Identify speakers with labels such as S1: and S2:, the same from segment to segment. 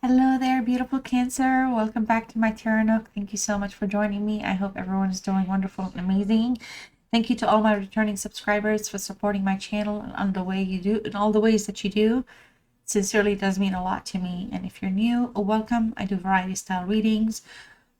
S1: Hello there, beautiful Cancer. Welcome back to my Tarot Nook. Thank you so much for joining me. I hope everyone is doing wonderful and amazing. Thank you to all my returning subscribers for supporting my channel and the way you do, in all the ways that you do. Sincerely does mean a lot to me. And if you're new, welcome. I do variety style readings.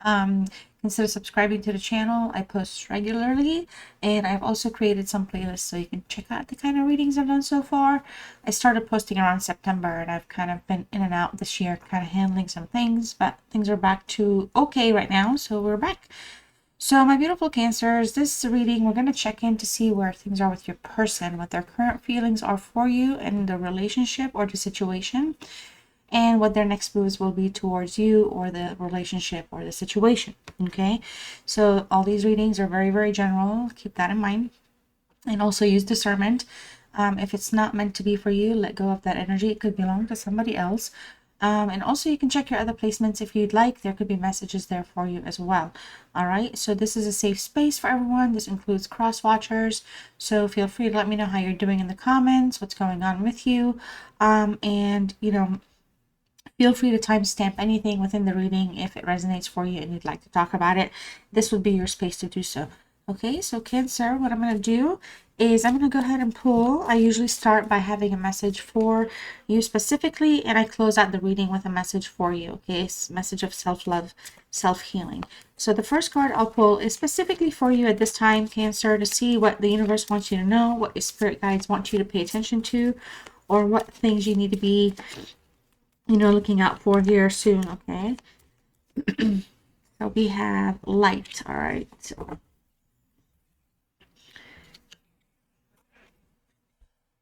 S1: Um, Consider subscribing to the channel. I post regularly, and I've also created some playlists so you can check out the kind of readings I've done so far. I started posting around September, and I've kind of been in and out this year, kind of handling some things, but things are back to okay right now, so we're back. So my beautiful Cancers, this reading, we're going to check in to see where things are with your person, what their current feelings are for you in the relationship or the situation, and what their next moves will be towards you or the relationship or the situation. Okay, so all these readings are very, very general. Keep that in mind, and also use discernment. If it's not meant to be for you, let go of that energy. It could belong to somebody else. And also you can check your other placements if you'd like. There could be messages there for you as well. All right, so this is a safe space for everyone. This includes cross watchers, so feel free to let me know how you're doing in the comments, what's going on with you, and feel free to timestamp anything within the reading if it resonates for you and you'd like to talk about it. This would be your space to do so. Okay, so Cancer, what I'm going to do is I'm going to go ahead and pull. I usually start by having a message for you specifically, and I close out the reading with a message for you. Okay, it's a message of self-love, self-healing. So the first card I'll pull is specifically for you at this time, Cancer, to see what the universe wants you to know, what your spirit guides want you to pay attention to, or what things you need to be looking out for here soon. Okay. So we have light. All right.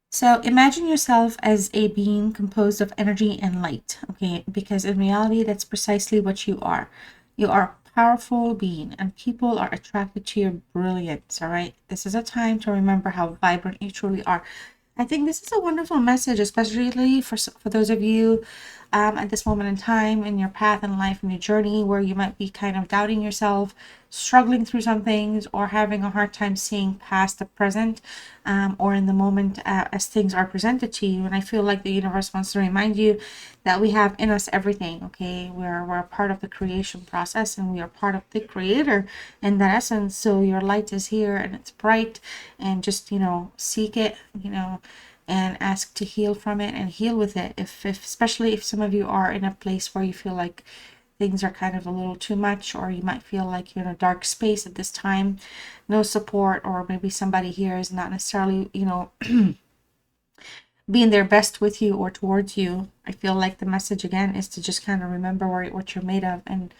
S1: So imagine yourself as a being composed of energy and light. Okay. Because in reality, that's precisely what you are. You are a powerful being, and people are attracted to your brilliance. All right. This is a time to remember how vibrant you truly are. I think this is a wonderful message, especially for those of you at this moment in time in your path in life, in your journey, where you might be kind of doubting yourself, struggling through some things, or having a hard time seeing past the present, or in the moment as things are presented to you. And I feel like the universe wants to remind you that we have in us everything. Okay, we're a part of the creation process, and we are part of the creator in that essence. So your light is here, and it's bright, and just seek it, and ask to heal from it and heal with it. If especially if some of you are in a place where you feel like things are kind of a little too much, or you might feel like you're in a dark space at this time, no support, or maybe somebody here is not necessarily being their best with you or towards you. I feel like the message again is to just kind of remember what you're made of, and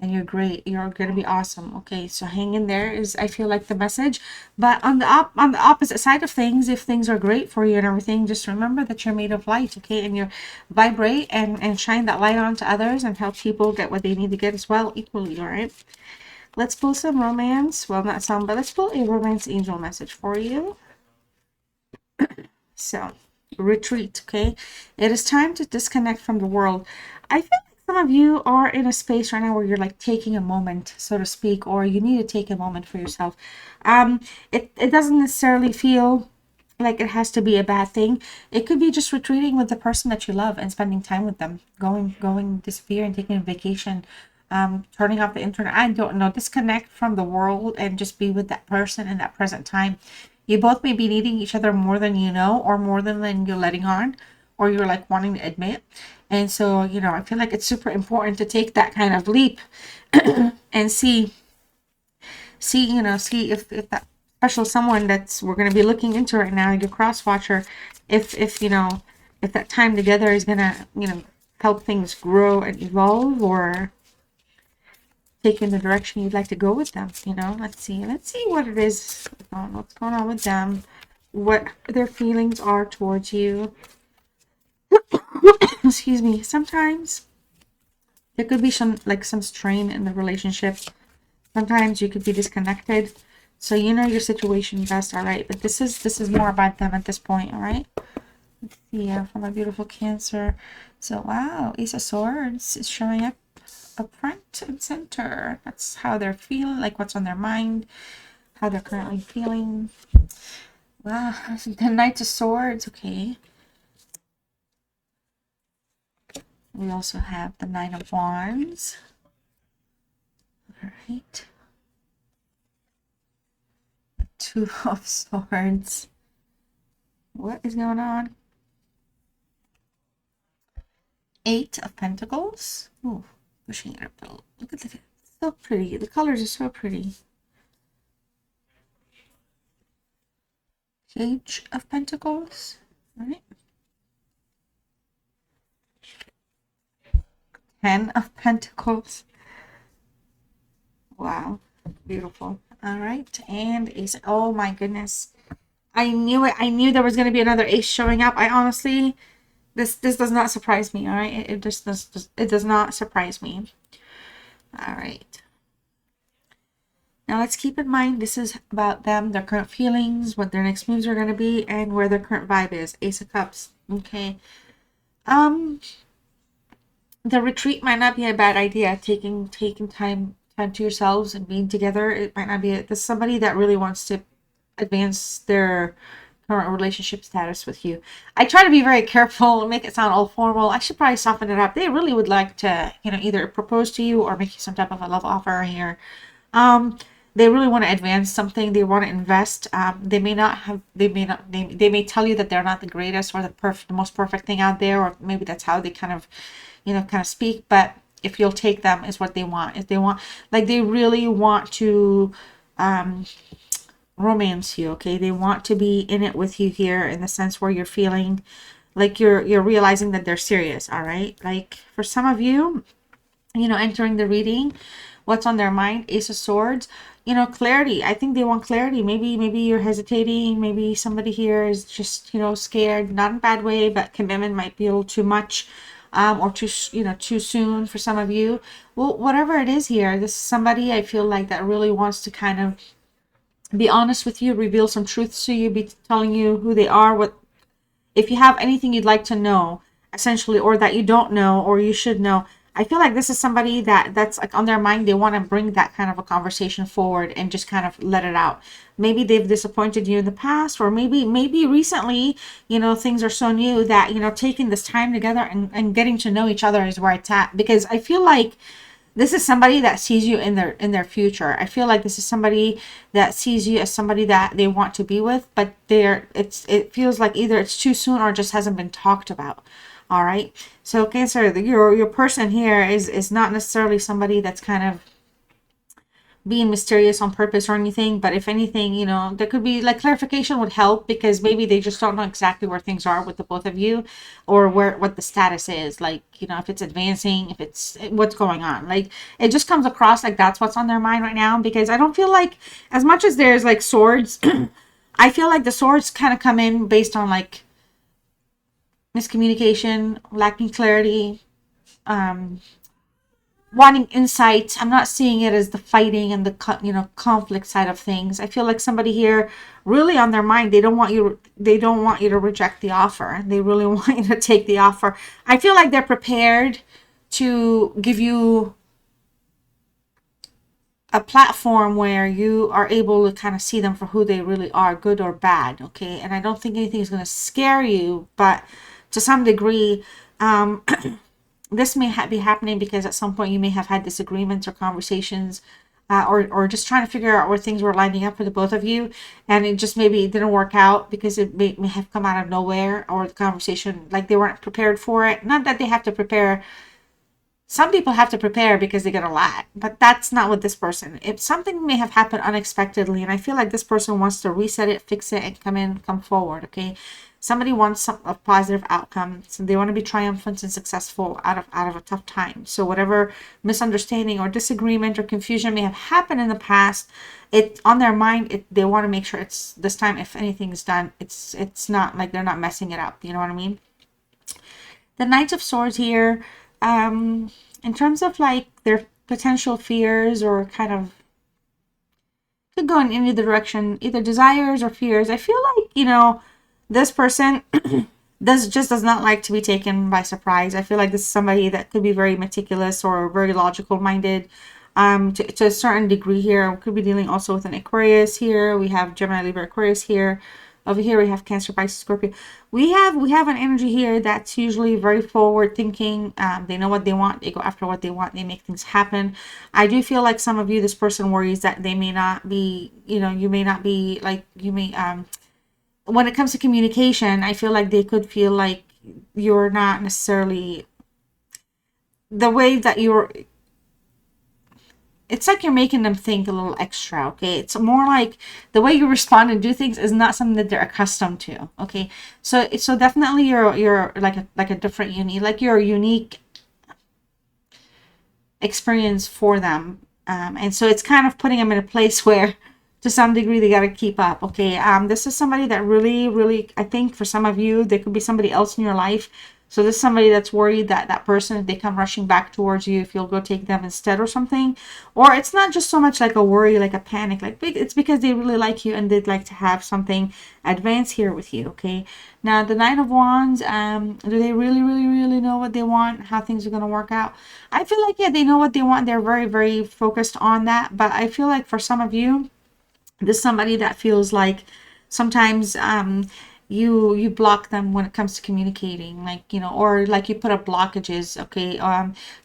S1: you're great. You're gonna be awesome. Okay, so hang in there is, I feel like, the message. But on the opposite side of things, if things are great for you and everything, just remember that you're made of light. Okay, and you vibrate and shine that light on to others and help people get what they need to get as well, equally. All right, let's pull some romance. Well, not some, but let's pull a romance angel message for you. So, retreat. Okay, it is time to disconnect from the world. I feel like some of you are in a space right now where you're like taking a moment, so to speak, or you need to take a moment for yourself. It doesn't necessarily feel like it has to be a bad thing. It could be just retreating with the person that you love and spending time with them, going disappear and taking a vacation, turning off the internet. I don't know, disconnect from the world and just be with that person in that present time. You both may be needing each other more than you know, or more than you're letting on, or you're like wanting to admit. And so, I feel like it's super important to take that kind of leap and see if that special someone that's we're going to be looking into right now, your cross watcher, if that time together is going to, help things grow and evolve, or take you in the direction you'd like to go with them. Let's see what it is, what's going on with them, what their feelings are towards you. Excuse me. Sometimes there could be some strain in the relationship. Sometimes you could be disconnected, so you know your situation best. All right, but this is more about them at this point. All right, let's see. For my beautiful Cancer, so wow, Ace of Swords is showing up front and center. That's how they're feeling, like what's on their mind, how they're currently feeling. Wow, the Knight of Swords. Okay, We also have the Nine of Wands. All right. Two of Swords. What is going on? Eight of Pentacles. Ooh, pushing it up a little. Look at that. So pretty. The colors are so pretty. Page of Pentacles. All right. 10 of Pentacles. Wow. Beautiful. All right. And Ace. Oh my goodness. I knew it. I knew there was going to be another ace showing up. I honestly, this does not surprise me. All right. It just does. It does not surprise me. All right. Now let's keep in mind this is about them, their current feelings, what their next moves are going to be, and where their current vibe is. Ace of Cups. Okay. The retreat might not be a bad idea. Taking time to yourselves and being together. It might not be. There's somebody that really wants to advance their current relationship status with you. I try to be very careful and make it sound all formal. I should probably soften it up. They really would like to, either propose to you or make you some type of a love offer here. They really want to advance something. They want to invest. They may tell you that they're not the greatest or the most perfect thing out there, or maybe that's how they kind of speak. But if you'll take them, is what they want. If they want, like, they really want to romance you. Okay, they want to be in it with you here, in the sense where you're feeling like you're realizing that they're serious. All right, like for some of you, entering the reading, what's on their mind? Ace of Swords. Clarity. I think they want clarity. Maybe you're hesitating. Maybe somebody here is just scared, not in a bad way, but commitment might be a little too much, or too soon for some of you. Well, whatever it is here, this is somebody I feel like that really wants to kind of be honest with you, reveal some truths to you, be telling you who they are, what if you have anything you'd like to know, essentially, or that you don't know, or you should know. I feel like this is somebody that's like on their mind. They want to bring that kind of a conversation forward and just kind of let it out. Maybe they've disappointed you in the past, or maybe recently, things are so new that, taking this time together and getting to know each other is where it's at. Because I feel like this is somebody that sees you in their future. I feel like this is somebody that sees you as somebody that they want to be with, but it feels like either it's too soon or just hasn't been talked about. All right. So Cancer, your person here is not necessarily somebody that's kind of being mysterious on purpose or anything, but if anything, there could be like clarification would help, because maybe they just don't know exactly where things are with the both of you, or what the status is, like, if it's advancing, if it's what's going on. Like, it just comes across like that's what's on their mind right now, because I don't feel like, as much as there's like swords, I feel like the swords kind of come in based on like miscommunication, lacking clarity, wanting insight. I'm not seeing it as the fighting and the conflict side of things. I feel like somebody here really on their mind, they don't want you to reject the offer. They really want you to take the offer. I feel like they're prepared to give you a platform where you are able to kind of see them for who they really are, good or bad. Okay, and I don't think anything is going to scare you, but to some degree, this may be happening because at some point you may have had disagreements or conversations, or just trying to figure out where things were lining up for the both of you, and it just maybe didn't work out because it may have come out of nowhere, or the conversation, like, they weren't prepared for it. Not that they have to prepare. Some people have to prepare because they get a lot, but that's not with this person. If something may have happened unexpectedly, and I feel like this person wants to reset it, fix it, and come forward. Okay, somebody wants a positive outcome, so they want to be triumphant and successful out of a tough time. So whatever misunderstanding or disagreement or confusion may have happened in the past, it on their mind. They want to make sure it's this time. If anything's done, it's not like they're not messing it up. You know what I mean? The Knight of Swords here. In terms of like their potential fears, or kind of could go in any direction, either desires or fears. I feel like, this person does not like to be taken by surprise. I feel like this is somebody that could be very meticulous or very logical minded, to a certain degree here. We could be dealing also with an Aquarius here. We have Gemini, Libra, Aquarius here. Over here we have Cancer, Pisces, Scorpio. We have an energy here that's usually very forward thinking. They know what they want. They go after what they want. They make things happen. I do feel like some of you, this person worries that they may not be, you may not be like, you may, when it comes to communication, I feel like they could feel like you're not necessarily the way that you're, it's like you're making them think a little extra, okay? It's more like the way you respond and do things is not something that they're accustomed to, okay? So definitely you're like a different like you're a unique experience for them, and so it's kind of putting them in a place where to some degree they got to keep up, okay? This is somebody that really, I think for some of you, there could be somebody else in your life. So this is somebody that's worried that that person, if they come rushing back towards you, if you'll go take them instead or something. Or it's not just so much like a worry, like a panic, like it's because they really like you and they'd like to have something advanced here with you, okay? Now the Nine of Wands, do they really know what they want, how things are going to work out? I feel like, yeah, they know what they want. They're very focused on that. But I feel like for some of you, this is somebody that feels like sometimes you block them when it comes to communicating, like, or like you put up blockages, okay?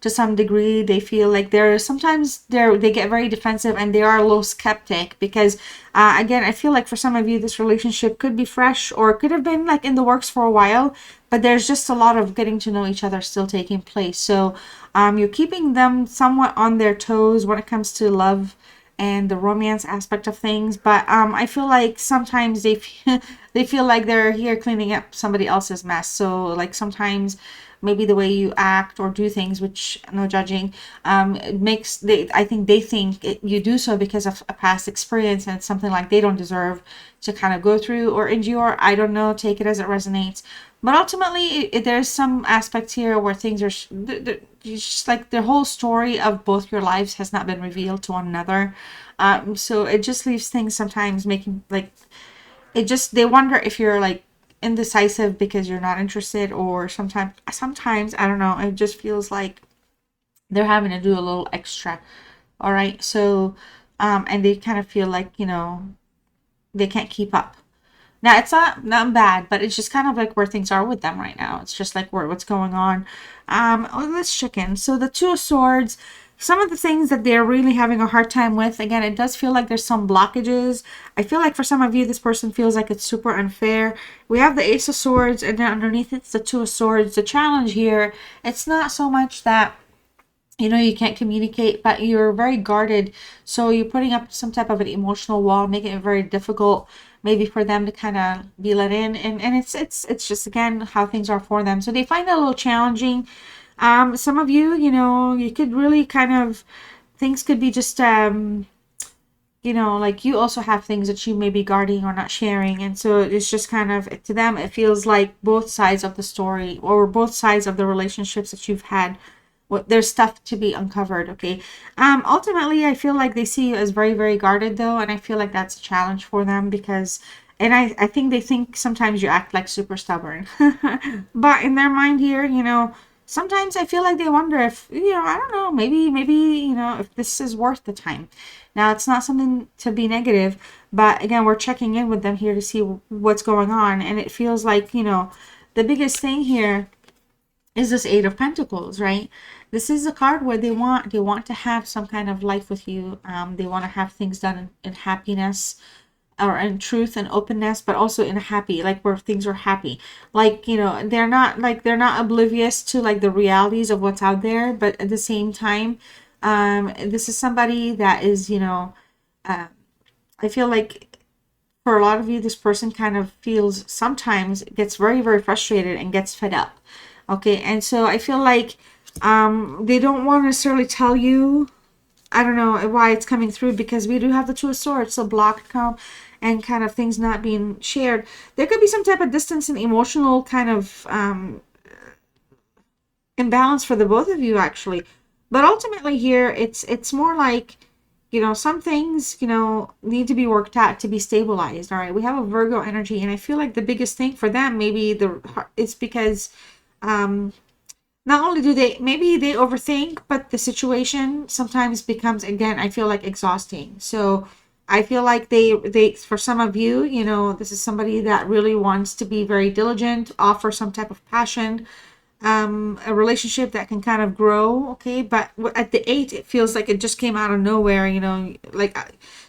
S1: To some degree they feel like they get very defensive and they are a little skeptic because again, I feel like for some of you this relationship could be fresh or it could have been like in the works for a while, but there's just a lot of getting to know each other still taking place. So you're keeping them somewhat on their toes when it comes to love and the romance aspect of things, but I feel like sometimes they feel like they're here cleaning up somebody else's mess. So like sometimes maybe the way you act or do things, which no judging, it makes I think they think you do so because of a past experience and it's something like they don't deserve to kind of go through or endure. I don't know, take it as it resonates. But ultimately, there's some aspects here where things are just like the whole story of both your lives has not been revealed to one another. So it just leaves things sometimes making like, they wonder if you're like indecisive because you're not interested, or sometimes, I don't know, it just feels like they're having to do a little extra. All right. So, and they kind of feel like, they can't keep up. Now, it's not bad, but it's just kind of like where things are with them right now. It's just like what's going on. Let's check in. So the Two of Swords, some of the things that they're really having a hard time with, again, it does feel like there's some blockages. I feel like for some of you, this person feels like it's super unfair. We have the Ace of Swords, and then underneath it's the Two of Swords. The challenge here, it's not so much that you can't communicate, but you're very guarded. So you're putting up some type of an emotional wall, making it very difficult maybe for them to kind of be let in. And it's just, again, how things are for them. So they find it a little challenging. Some of you, you could really kind of, things could be just, like you also have things that you may be guarding or not sharing. And so it's just kind of, to them, it feels like both sides of the story or both sides of the relationships that you've had, there's stuff to be uncovered, okay? Ultimately, I feel like they see you as very guarded, though, and I feel like that's a challenge for them because, and I think they think sometimes you act like super stubborn. But in their mind here, sometimes I feel like they wonder if, I don't know, maybe, if this is worth the time. Now, it's not something to be negative, but again, we're checking in with them here to see what's going on, and it feels like, the biggest thing here is this Eight of Pentacles, right? This is a card where they want to have some kind of life with you. They want to have things done in happiness or in truth and openness, but also in a happy, like where things are happy. Like, they're not oblivious to like the realities of what's out there, but at the same time, this is somebody that is, I feel like for a lot of you, this person kind of feels, sometimes gets very frustrated and gets fed up. Okay, and so I feel like they don't want to necessarily tell you, I don't know why it's coming through, because we do have the Two of Swords, so blocked, calm, and kind of things not being shared. There could be some type of distance and emotional kind of imbalance for the both of you, actually. But ultimately here, it's more like, some things, need to be worked out to be stabilized. All right, we have a Virgo energy, and I feel like the biggest thing for them, maybe it's because not only do they overthink, but the situation sometimes becomes, again, I feel like exhausting. So I feel like they for some of you, you know, this is somebody that really wants to be very diligent, offer some type of passion, a relationship that can kind of grow. Okay, but at the 8, it feels like it just came out of nowhere, you know, like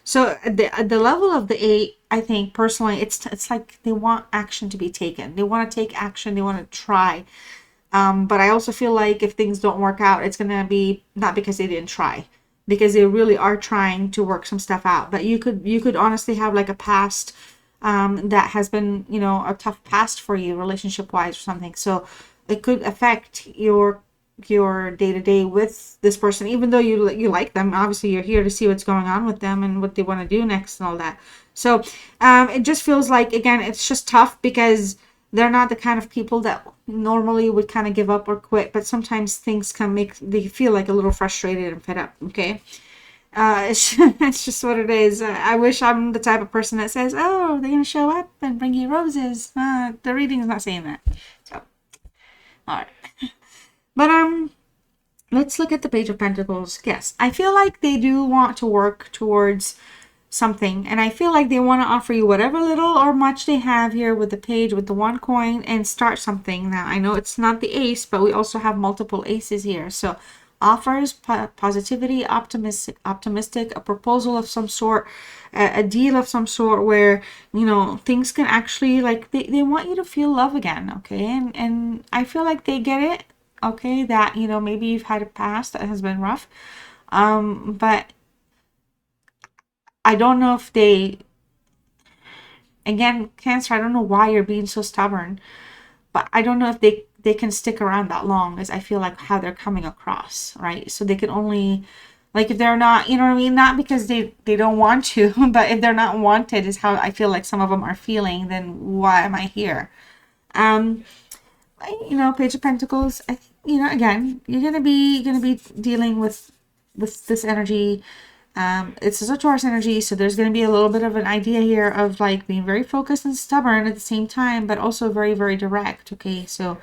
S1: so at the level of the 8, I think personally it's like they want action to be taken. They want to take action, they want to try. But I also feel like if things don't work out, it's gonna be not because they didn't try, because they really are trying to work some stuff out. But you could honestly have like a past that has been, you know, a tough past for you relationship wise or something. So it could affect your day to day with this person, even though you like them. Obviously, you're here to see what's going on with them and what they want to do next and all that. So it just feels like, again, it's just tough because they're not the kind of people that normally would kind of give up or quit, but sometimes things can make they feel like a little frustrated and fed up. Okay, it's just what it is. I wish I'm the type of person that says, "Oh, they're gonna show up and bring you roses." The reading is not saying that. So, all right, but let's look at the Page of Pentacles. Yes, I feel like they do want to work towards something, and I feel like they want to offer you whatever little or much they have here with the page, with the 1 coin, and start something. Now I know it's not the ace, but we also have multiple aces here. So offers, positivity, optimistic, a proposal of some sort, a deal of some sort where, you know, things can actually, like, they want you to feel love again. Okay, and I feel like they get it. Okay, that, you know, maybe you've had a past that has been rough, but I don't know if they, again, Cancer, I don't know why you're being so stubborn, but I don't know if they can stick around that long, as I feel like how they're coming across, right? So they can only, like, if they're not, you know what I mean, not because they don't want to, but if they're not wanted is how I feel like some of them are feeling, then why am I here? um you know, Page of Pentacles, I think, you know, again, you're gonna be dealing with this energy. It's a Taurus energy, so there's gonna be a little bit of an idea here of like being very focused and stubborn at the same time, but also very, very direct. Okay, so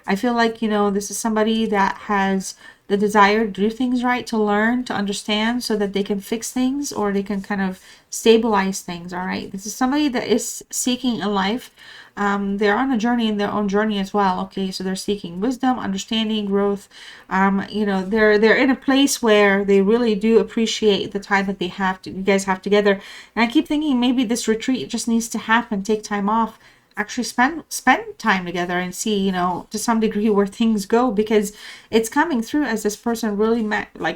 S1: I feel like, you know, this is somebody that has the desire to do things right, to learn, to understand, so that they can fix things or they can kind of stabilize things. All right, this is somebody that is seeking a life. They're on a journey, in their own journey as well. Okay, so they're seeking wisdom, understanding, growth. You know, they're in a place where they really do appreciate the time that you guys have together. And I keep thinking maybe this retreat just needs to happen. Take time off, actually spend time together and see, you know, to some degree where things go, because it's coming through as this person really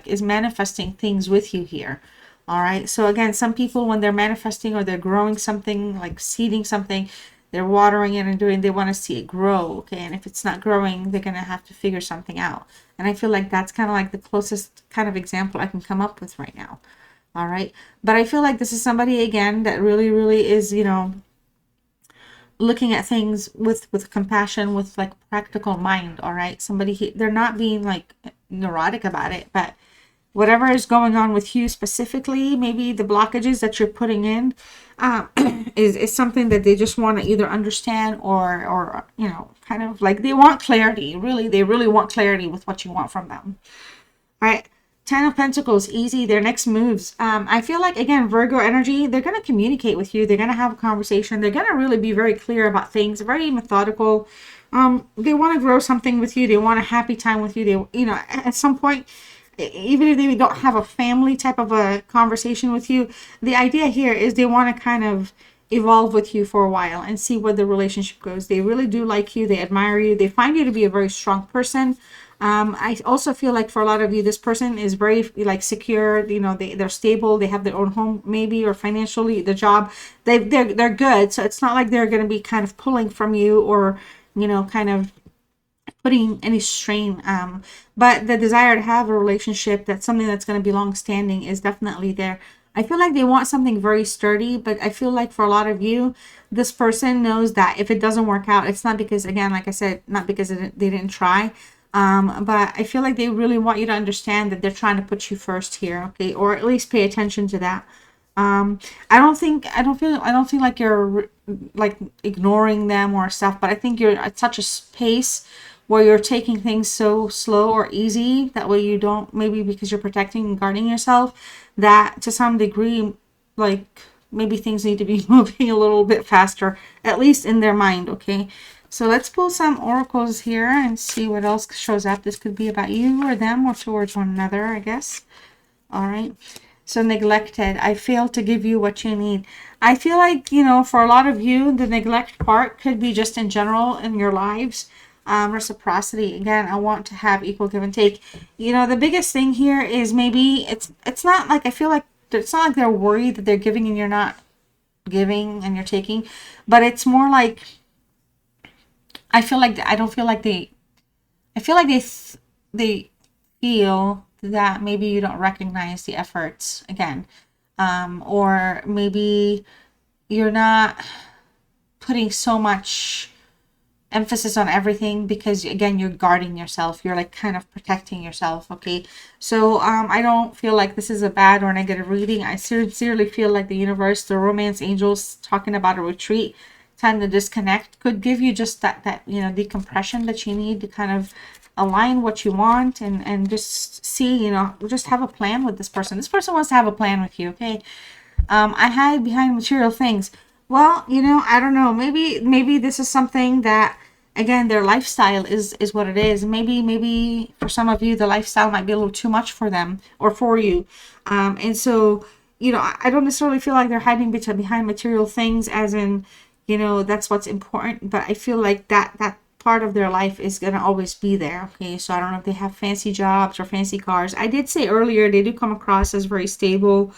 S1: is manifesting things with you here. All right, so again, some people, when they're manifesting or they're growing something, like seeding something, they're watering it and they want to see it grow. Okay, and if it's not growing, they're gonna have to figure something out. And I feel like that's kind of like the closest kind of example I can come up with right now. All right, but I feel like this is somebody, again, that really, really is, you know, looking at things with compassion, with like practical mind. All right, somebody, they're not being like neurotic about it, but whatever is going on with you specifically, maybe the blockages that you're putting in, is something that they just want to either understand or you know, kind of like they want clarity. Really, they really want clarity with what you want from them. All right, 10 of Pentacles, easy, their next moves. I feel like, again, Virgo energy, they're going to communicate with you. They're going to have a conversation. They're going to really be very clear about things, very methodical. They want to grow something with you. They want a happy time with you. They, you know, at some point, even if they don't have a family type of a conversation with you, the idea here is they want to kind of evolve with you for a while and see where the relationship goes. They really do like you. They admire you. They find you to be a very strong person. I also feel like for a lot of you, this person is very like secure. You know, they're stable. They have their own home, maybe, or financially, the job. They're good. So it's not like they're going to be kind of pulling from you or, you know, kind of putting any strain. But the desire to have a relationship, that's something that's going to be long standing, is definitely there. I feel like they want something very sturdy, but I feel like for a lot of you, this person knows that if it doesn't work out, it's not because, again, like I said, not because they didn't try. But I feel like they really want you to understand that they're trying to put you first here, okay, or at least pay attention to that. I don't feel like you're like ignoring them or stuff, but I think you're at such a pace where you're taking things so slow or easy, that way you don't, maybe because you're protecting and guarding yourself, that to some degree like maybe things need to be moving a little bit faster, at least in their mind, okay? So let's pull some oracles here and see what else shows up. This could be about you or them or towards one another, I guess. All right. So neglected. I failed to give you what you need. I feel like, you know, for a lot of you, the neglect part could be just in general in your lives. Reciprocity. Again, I want to have equal give and take. You know, the biggest thing here is maybe it's not like, I feel like it's not like they're worried that they're giving and you're not giving and you're taking, but it's more like, I feel like I don't feel like I feel like they feel that maybe you don't recognize the efforts again, or maybe you're not putting so much emphasis on everything because again you're guarding yourself, you're like kind of protecting yourself, okay? So I don't feel like this is a bad or negative reading. I sincerely feel like the universe, the romance angels talking about a retreat, time to disconnect, could give you just that you know, decompression that you need to kind of align what you want and just see, you know, just have a plan with this person. This person wants to have a plan with you, okay? I hide behind material things. Well, you know, I don't know. Maybe this is something that, again, their lifestyle is what it is. Maybe for some of you, the lifestyle might be a little too much for them or for you. And so, you know, I don't necessarily feel like they're hiding behind material things as in, you know, that's what's important. But I feel like that part of their life is going to always be there. Okay. So I don't know if they have fancy jobs or fancy cars. I did say earlier, they do come across as very stable.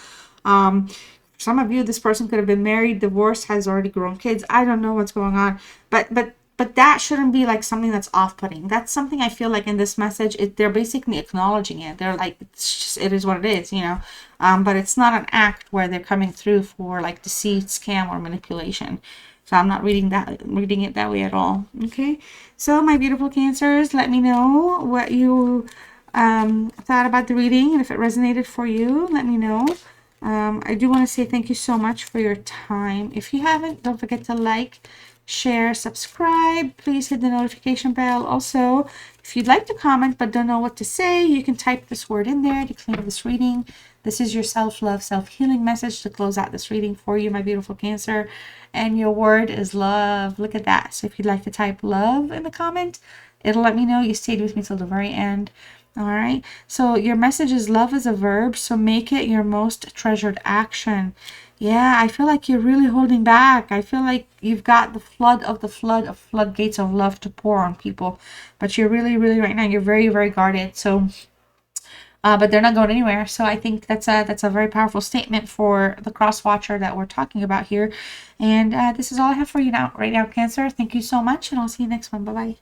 S1: Some of you, this person could have been married, divorced, has already grown kids. I don't know what's going on, but that shouldn't be like something that's off-putting. That's something I feel like in this message, they're basically acknowledging it. They're like, it's just, it is what it is, you know. But it's not an act where they're coming through for like deceit, scam, or manipulation. So I'm not reading it that way at all. Okay. So my beautiful Cancers, let me know what you thought about the reading, and if it resonated for you, let me know. I do want to say thank you so much for your time. If you haven't, don't forget to like, share, subscribe. Please hit the notification bell. Also, if you'd like to comment but don't know what to say, you can type this word in there to claim this reading. This is your self-love, self-healing message to close out this reading for you, my beautiful Cancer. And your word is love. Look at that. So if you'd like to type love in the comment, it'll let me know you stayed with me till the very end. All right. So your message is love is a verb. So make it your most treasured action. Yeah, I feel like you're really holding back. I feel like you've got the floodgates of love to pour on people. But you're really, really right now, you're very, very guarded. So, but they're not going anywhere. So I think that's a very powerful statement for the cross watcher that we're talking about here. And this is all I have for you now, right now, Cancer. Thank you so much. And I'll see you next one. Bye-bye.